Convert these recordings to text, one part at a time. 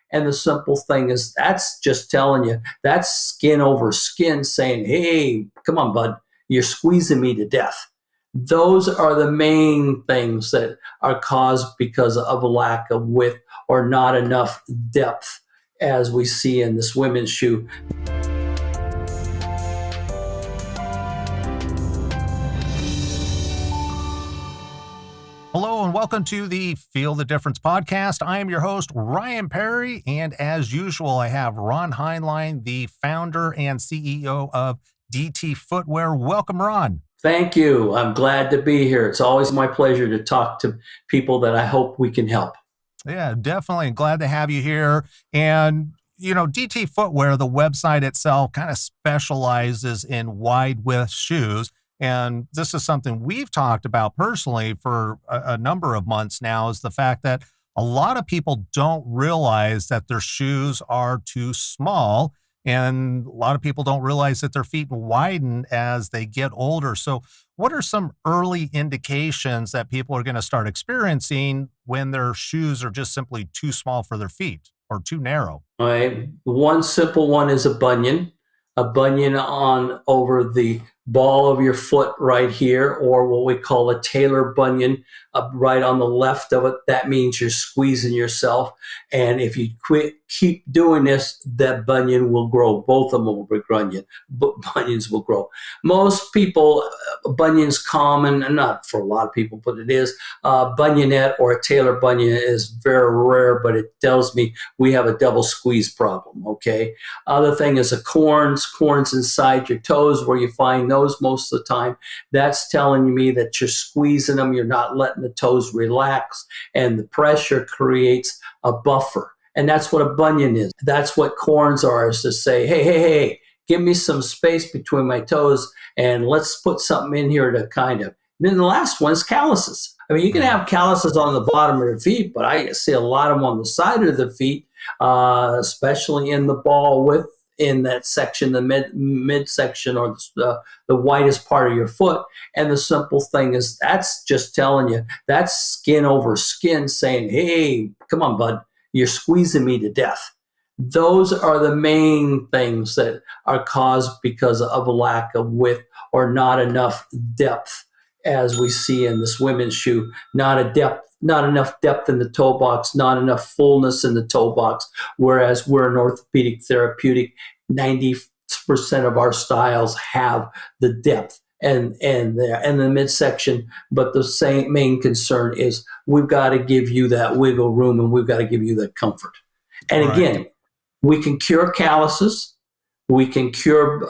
And the simple thing is that's just telling you, that's skin over skin saying, hey, come on, bud, you're squeezing me to death. Those are the main things that are caused because of a lack of width or not enough depth, as we see in this women's shoe. Hello and welcome to the Feel the Difference podcast. I am your host, Ryan Perry, and as usual, I have Ron Heinlein, the founder and CEO of DT Footwear. Welcome, Ron. Thank you. I'm glad to be here. It's always my pleasure to talk to people that I hope we can help. Yeah, definitely. Glad to have you here. And, you know, DT Footwear, the website itself, kind of specializes in wide width shoes. And this is something we've talked about personally for a number of months now, is the fact that a lot of people don't realize that their shoes are too small. And a lot of people don't realize that their feet widen as they get older. So what are some early indications that people are going to start experiencing when their shoes are just simply too small for their feet or too narrow? All right. One simple one is a bunion on over the ball of your foot right here, or what we call a talar bunion right on the left of it. That means you're squeezing yourself. And if you keep doing this, that bunion will grow. Both of them will be bunions will grow. Most people, bunions common, and not for a lot of people, but it is, bunionette or a talar bunion is very rare, but it tells me we have a double squeeze problem, okay? Other thing is corns inside your toes, where you find those most of the time. That's telling me that you're squeezing them, you're not letting the toes relax, and the pressure creates a buffer. And that's what a bunion is. That's what corns are, is to say, hey, give me some space between my toes and let's put something in here to kind of. And then the last one is calluses. I mean, you can have calluses on the bottom of your feet, but I see a lot of them on the side of the feet, especially in the ball width, in that section, the midsection, or the widest part of your foot. And the simple thing is that's just telling you, that's skin over skin saying, hey, come on, bud, you're squeezing me to death. Those are the main things that are caused because of a lack of width or not enough depth, as we see in this women's shoe. Not enough depth in the toe box, not enough fullness in the toe box, whereas we're an orthopedic therapeutic. 90% of our styles have the depth and the midsection, but the main concern is we've got to give you that wiggle room and we've got to give you that comfort. And again, we can cure calluses, we can cure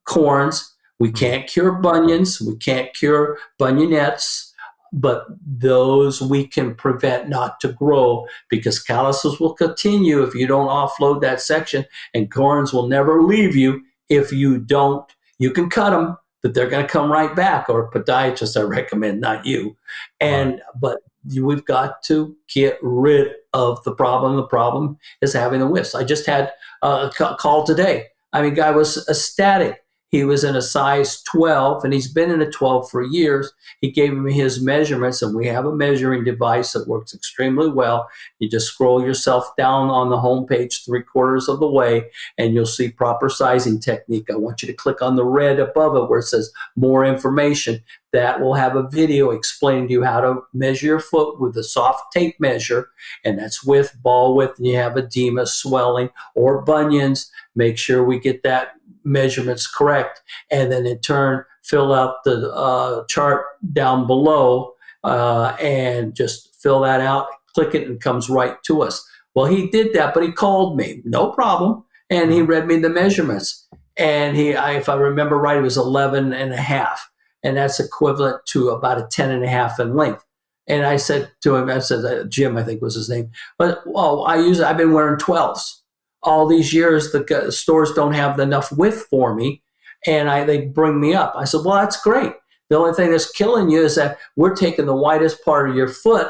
corns, we can't cure bunions, we can't cure bunionettes, but those we can prevent not to grow, because calluses will continue if you don't offload that section, and corns will never leave you if you don't. You can cut them, but they're going to come right back, or a podiatrist I recommend, not you. But we've got to get rid of the problem. The problem is having the widths. I just had a call today. I mean, guy was ecstatic. He was in a size 12, and he's been in a 12 for years. He gave me his measurements, and we have a measuring device that works extremely well. You just scroll yourself down on the homepage 3/4 of the way, and you'll see proper sizing technique. I want you to click on the red above it where it says more information. That will have a video explaining to you how to measure your foot with a soft tape measure, and that's width, ball width, and you have edema, swelling, or bunions. Make sure we get that measurements correct, and then in turn fill out the chart down below and just fill that out, click it, and it comes right to us. Well, he did that, but he called me, no problem, and he read me the measurements, and if I remember right, it was 11 and a half, and that's equivalent to about a 10 and a half in length. And I said to him, Jim, I think was his name, but I've been wearing 12s all these years. The stores don't have enough width for me, and they bring me up. I said, well, that's great. The only thing that's killing you is that we're taking the widest part of your foot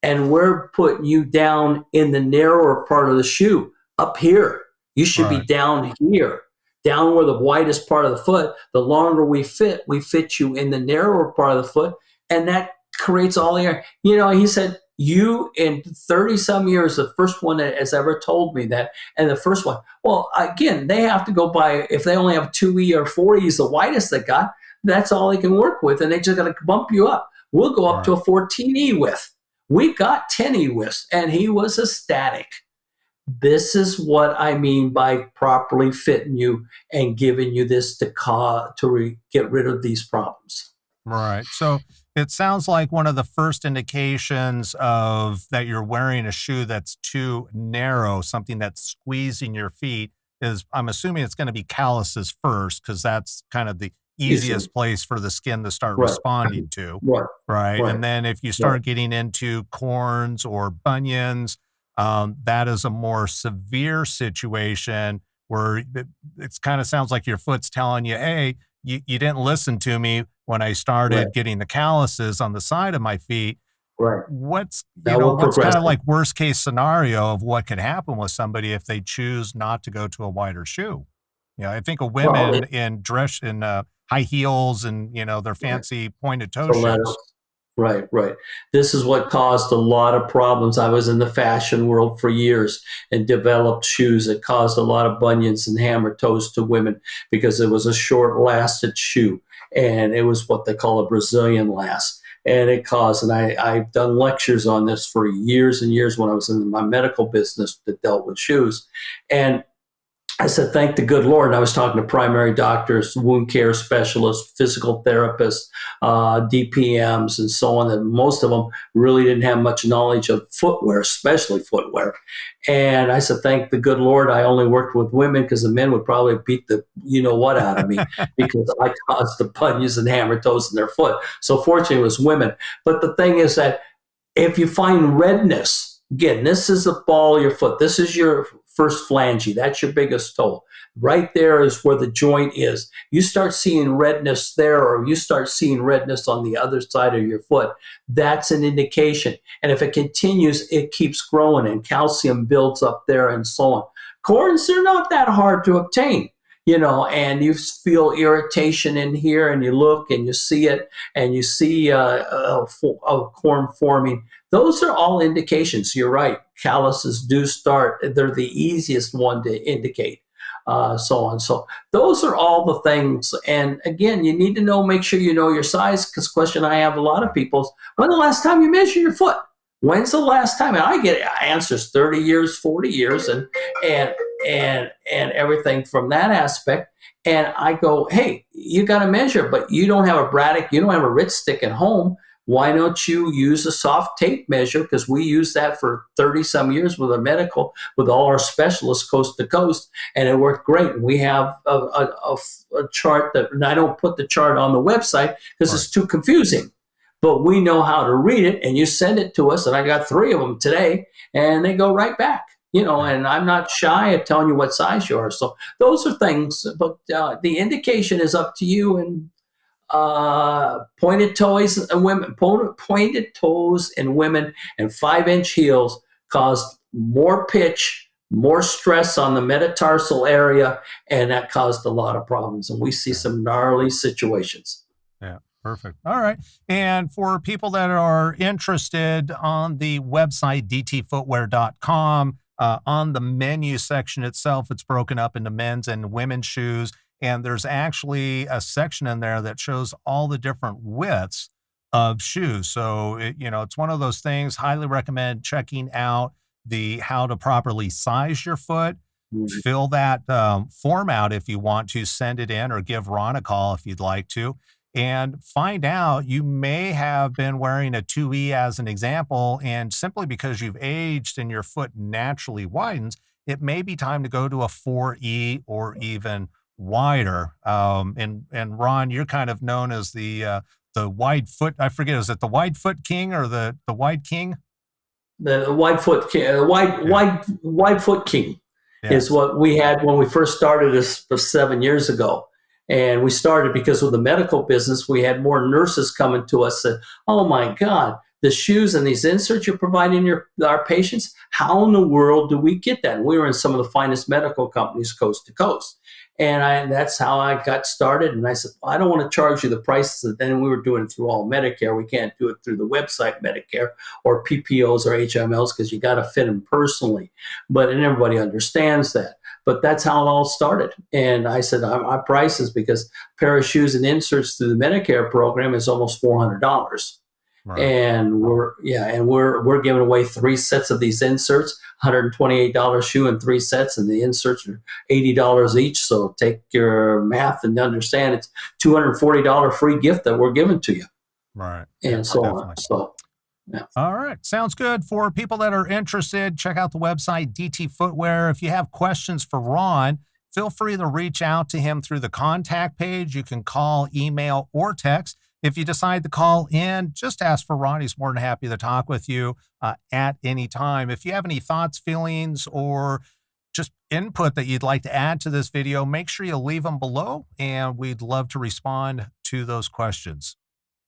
and we're putting you down in the narrower part of the shoe up here. You should be down here, down where the widest part of the foot. The longer we fit you in the narrower part of the foot, and that creates all the air. You know, he said, you in 30 some years, the first one that has ever told me that, and the first one, well, again, they have to go by, if they only have 2E or 4E is the widest they got, that's all they can work with, and they just got to bump you up. We'll go up to a 14E width. We got 10E widths, and he was ecstatic. This is what I mean by properly fitting you and giving you this to get rid of these problems. Right. So it sounds like one of the first indications of that you're wearing a shoe that's too narrow, something that's squeezing your feet, is, I'm assuming it's going to be calluses first, because that's kind of the easiest place for the skin to start responding to. Right. And then if you start getting into corns or bunions, that is a more severe situation where it's kind of sounds like your foot's telling you, hey, you didn't listen to me when I started getting the calluses on the side of my feet. What's kind of like worst case scenario of what could happen with somebody if they choose not to go to a wider shoe? I think of women in high heels and, their fancy pointed toe shoes. Right. This is what caused a lot of problems. I was in the fashion world for years and developed shoes that caused a lot of bunions and hammer toes to women because it was a short-lasted shoe, and it was what they call a Brazilian last. And it caused, and I've done lectures on this for years and years when I was in my medical business that dealt with shoes. And I said, thank the good Lord. And I was talking to primary doctors, wound care specialists, physical therapists, DPMs, and so on, that most of them really didn't have much knowledge of footwear, especially footwear. And I said, thank the good Lord, I only worked with women, because the men would probably beat the you-know-what out of me because I caused the bunions and hammer toes in their foot. So fortunately, it was women. But the thing is that if you find redness, again, this is the ball of your foot. This is your first phalange. That's your biggest toe. Right there is where the joint is. You start seeing redness there, or you start seeing redness on the other side of your foot, that's an indication. And if it continues, it keeps growing and calcium builds up there and so on. Corns, they're not that hard to obtain, and you feel irritation in here, and you look and you see it, and you see a corn forming. Those are all indications. You're right. Calluses do start. They're the easiest one to indicate, so on. So those are all the things. And again, you need to make sure you know your size, because question I have a lot of people is, when's the last time you measured your foot? When's the last time? And I get answers 30 years, 40 years, and everything from that aspect. And I go, hey, you got to measure, but you don't have a Braddock, you don't have a Ritz stick at home. Why don't you use a soft tape measure? Because we use that for 30 some years with all our specialists coast to coast, and it worked great. And we have a chart and I don't put the chart on the website because it's too confusing. But we know how to read it, and you send it to us, and I got 3 of them today, and they go right back. And I'm not shy of telling you what size you are. So those are things, but the indication is up to you. And pointed toes in women, and 5-inch heels caused more pitch, more stress on the metatarsal area, and that caused a lot of problems. And we see some gnarly situations. Yeah. Perfect. All right. And for people that are interested, on the website, dtfootwear.com, on the menu section itself, it's broken up into men's and women's shoes. And there's actually a section in there that shows all the different widths of shoes. So, it's one of those things. Highly recommend checking out how to properly size your foot. Fill that form out if you want to, send it in, or give Ron a call if you'd like to. And find out, you may have been wearing a 2E as an example, and simply because you've aged and your foot naturally widens, it may be time to go to a 4E or even wider. And Ron, you're kind of known as the wide foot. I forget, is it the wide foot king or the wide king? The wide foot king. Wide foot king is what we had when we first started this 7 years ago. And we started because with the medical business, we had more nurses coming to us and, oh my God, the shoes and these inserts you're providing our patients, how in the world do we get that? And we were in some of the finest medical companies coast to coast. And that's how I got started. And I said, well, I don't want to charge you the prices that then we were doing it through all Medicare. We can't do it through the website Medicare or PPOs or HMLs because you got to fit them personally. And everybody understands that. But that's how it all started. And I said, my prices, because a pair of shoes and inserts through the Medicare program is almost $400. Right. And we're giving away 3 sets of these inserts, $128 shoe and 3 sets, and the inserts are $80 each. So take your math and understand it's $240 free gift that we're giving to you. Right. And Yeah, so definitely. on. So yeah. All right. Sounds good. For people that are interested, check out the website, DT Footwear. If you have questions for Ron, feel free to reach out to him through the contact page. You can call, email, or text. If you decide to call in, just ask for Ron. He's more than happy to talk with you at any time. If you have any thoughts, feelings, or just input that you'd like to add to this video, make sure you leave them below, and we'd love to respond to those questions.